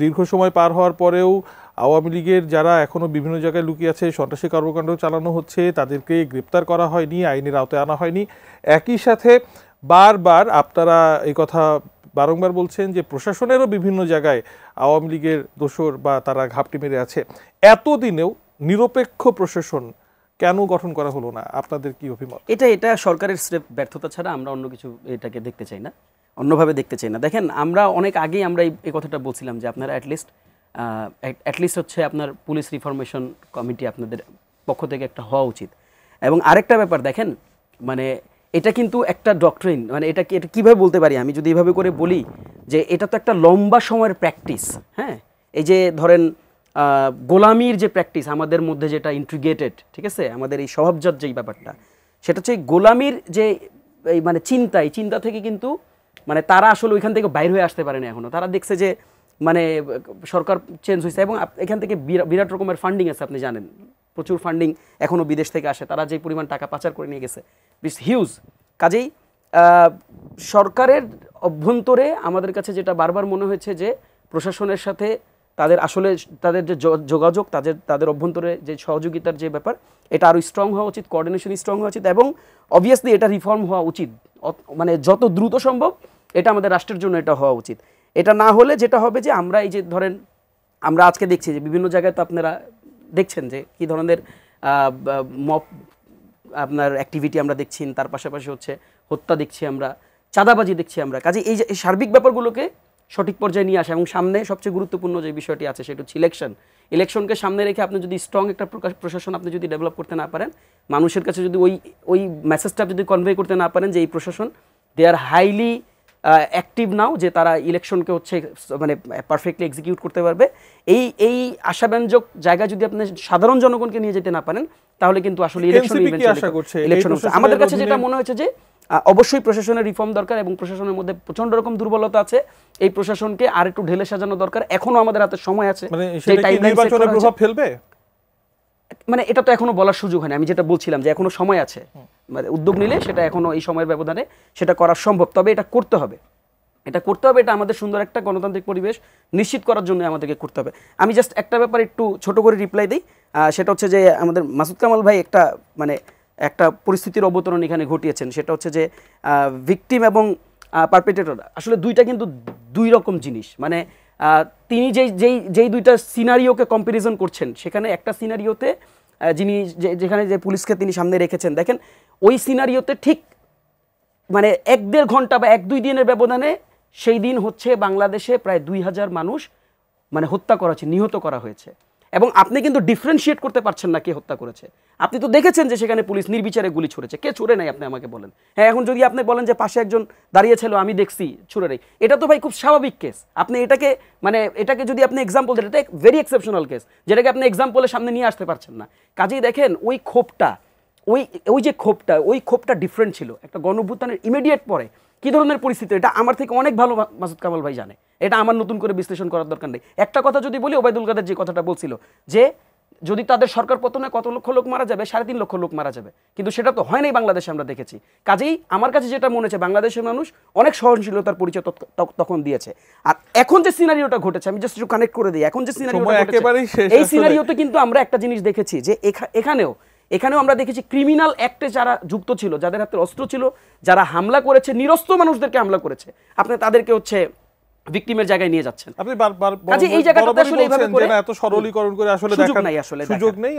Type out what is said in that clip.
দীর্ঘ সময় পার হওয়ার পরেও আওয়ামী লীগের যারা এখনো বিভিন্ন জায়গায় লুকিয়ে আছে, সন্ত্রাসী কর্মকাণ্ড চালানো হচ্ছে, তাদেরকে গ্রেপ্তার করা হয়নি, আইনের আওতায় আনা হয়নি। একই সাথে বারবার আপনারা এই কথা বারংবার বলছেন যে প্রশাসনেরও বিভিন্ন জায়গায় আওয়ামী লীগের দোসর বা তারা ঘাপটি মেরে আছে। এতদিনেও নিরপেক্ষ প্রশাসন কেন গঠন করা হলো না? আপনাদের কি অভিমত? এটা সরকারের স্রেফ ব্যর্থতা ছাড়া আমরা অন্য কিছু এটাকে দেখতে চাই না, অন্যভাবে দেখতে চাই না। দেখেন, আমরা অনেক আগেই আমরা এই কথাটা বলছিলাম যে আপনারা অ্যাটলিস্ট হচ্ছে আপনার পুলিশ রিফরমেশন কমিটি আপনাদের পক্ষ থেকে একটা হওয়া উচিত। এবং আরেকটা ব্যাপার দেখেন, মানে এটা কিন্তু একটা ডক্ট্রিন, মানে এটা কীভাবে বলতে পারি আমি যদি এইভাবে করে বলি যে এটা তো একটা লম্বা সময়ের প্র্যাকটিস। হ্যাঁ, এই যে ধরেন গোলামির যে প্র্যাকটিস আমাদের মধ্যে যেটা ইন্ট্রিগেটেড, ঠিক আছে, আমাদের এই স্বভাবজাত যেই ব্যাপারটা, সেটা হচ্ছে গোলামির যে এই মানে চিন্তা থেকে কিন্তু মানে তারা আসলে ওইখান থেকে বাইর হয়ে আসতে পারে না এখনও। তারা দেখছে যে মানে সরকার চেঞ্জ হয়েছে এবং এখান থেকে বিরাট রকমের ফান্ডিং আছে, আপনি জানেন প্রচুর ফান্ডিং এখনও বিদেশ থেকে আসে, তারা যে পরিমাণ টাকা পাচার করে নিয়ে গেছে হিউজ। কাজেই সরকারের অভ্যন্তরে আমাদের কাছে যেটা বারবার মনে হয়েছে যে প্রশাসনের সাথে তাদের যে যোগাযোগ, তাদের অভ্যন্তরে যে সহযোগিতার যে ব্যাপার, এটা আরও স্ট্রং হওয়া উচিত, কোঅর্ডিনেশন স্ট্রং হওয়া উচিত এবং অবভিয়াসলি এটা রিফর্ম হওয়া উচিত, মানে যত দ্রুত সম্ভব এটা আমাদের রাষ্ট্রের জন্য এটা হওয়া উচিত। এটা না হলে যেটা হবে যে আমরা এই যে ধরেন আমরা আজকে দেখছি যে বিভিন্ন জায়গায় তো আপনারা দেখছেন যে কী ধরনের মব আপনার অ্যাক্টিভিটি আমরা দেখছি, তার পাশাপাশি হচ্ছে হত্যা দেখছি আমরা, চাঁদাবাজি দেখছি আমরা। কাজে এই যে সার্বিক ব্যাপারগুলোকে সঠিক পর্যায়ে নিয়ে আসা এবং সামনে সবচেয়ে গুরুত্বপূর্ণ যে বিষয়টি আছে সেটা হচ্ছে ইলেকশনকে সামনে রেখে আপনি যদি স্ট্রং একটা প্রশাসন আপনি যদি ডেভেলপ করতে না পারেন, মানুষের কাছে যদি ওই মেসেজটা যদি কনভে করতে না পারেন যে এই প্রশাসন দে আর হাইলি অ্যাক্টিভ নাও, যে তারা ইলেকশনকে হচ্ছে মানে পারফেক্টলি এক্সিকিউট করতে পারবে, এই আশাব্যঞ্জক জায়গায় যদি আপনি সাধারণ জনগণকে নিয়ে যেতে না পারেন, তাহলে কিন্তু আসলে ইলেকশন আমাদের কাছে যেটা মনে হয়েছে যে অবশ্যই প্রশাসনের রিফর্ম দরকার এবং প্রশাসনের মধ্যে প্রচন্ড রকম দুর্বলতা আছে। এই প্রশাসনকে আর একটু ঢেলে সাজানো দরকার। এখনো আমাদের হাতে সময় আছে। মানে এটা তো এখনো বলার সুযোগ হয়নি। আমি যেটা বলছিলাম যে এখনো সময় আছে, মানে উদ্যোগ নিলে সেটা এখনো এই সময়ের ব্যবধানে সেটা করা সম্ভব। তবে এটা করতে হবে, এটা আমাদের সুন্দর একটা গণতান্ত্রিক পরিবেশ নিশ্চিত করার জন্য আমাদেরকে করতে হবে। আমি জাস্ট একটা ব্যাপার একটু ছোট করে রিপ্লাই দিই, সেটা হচ্ছে যে আমাদের মাসুদ কামাল ভাই একটা পরিস্থিতির অবতরণ এখানে ঘটিয়েছেন। সেটা হচ্ছে যে ভিকটিম এবং পারপেট্রেটর আসলে দুইটা কিন্তু দুই রকম জিনিস। মানে তিনি যেই দুইটা সিনারিওকে কম্প্যারিজন করছেন, সেখানে একটা সিনারিওতে যেখানে যে পুলিশকে তিনি সামনে রেখেছেন, দেখেন ওই সিনারিওতে ঠিক মানে 1-1.5 ঘন্টা বা 1-2 দিনের ব্যবধানে সেই দিন হচ্ছে বাংলাদেশে প্রায় 2000 মানুষ মানে হত্যা করা হয়েছে, নিহত করা হয়েছে। এবং আপনি কিন্তু ডিফারেন্সিয়েট করতে পারছেন না কে হত্যা করেছে। আপনি তো দেখেছেন যে সেখানে পুলিশ নির্বিচারে গুলি ছুড়েছে, কে ছুড়ে নাই আপনি আমাকে বলেন। হ্যাঁ, এখন যদি আপনি বলেন যে পাশে একজন দাঁড়িয়েছিল আমি দেখছি ছুড়ে নেই, এটা তো ভাই খুব স্বাভাবিক কেস। আপনি এটাকে যদি আপনি এক্সাম্পল দেন, এটা ভেরি এক্সেপশনাল কেস, যেটাকে আপনি এক্সাম্পলের সামনে নিয়ে আসতে পারছেন না। কাজেই দেখেন ওই ক্ষোভটা ডিফারেন্ট ছিল। একটা গণঅভ্যুত্থানের ইমিডিয়েট পরে কী ধরনের পরিস্থিতি, এটা আমার থেকে অনেক ভালো মাসুদ কামাল ভাই জানে, এটা আমার নতুন করে বিশ্লেষণ করার দরকার নেই। একটা কথা যদি বলি, ওবায়দুল কাদের যে কথাটা বলছিল যে যদি তাদের সরকার পতনে কত লক্ষ লোক মারা যাবে, 3.5 লক্ষ লোক মারা যাবে, কিন্তু সেটা তো হয় নাই বাংলাদেশে, আমরা দেখেছি। কাজেই আমার কাছে যেটা মনে হচ্ছে বাংলাদেশের মানুষ অনেক সহনশীলতার পরিচয় তখন দিয়েছে। আর এখন যে সিনারিওটা ঘটেছে, আমি জাস্ট একটু কানেক্ট করে দিই, এখন যে সিনারিওটা ঘটেছে এই সিনারিওতে কিন্তু আমরা একটা জিনিস দেখেছি যে এখানেও আমরা দেখেছি ক্রিমিনাল অ্যাক্টে যারা যুক্ত ছিল, যাদের হাতে অস্ত্র ছিল, যারা হামলা করেছে, নিরস্ত্র মানুষদেরকে হামলা করেছে, আপনি তাদেরকে হচ্ছে ভিকটিমের জায়গায় নিয়ে যাচ্ছেন। আপনি এই জায়গাটাতে আসলে এইভাবে করে এত সরলীকরণ করে আসলে সুযোগ নেই।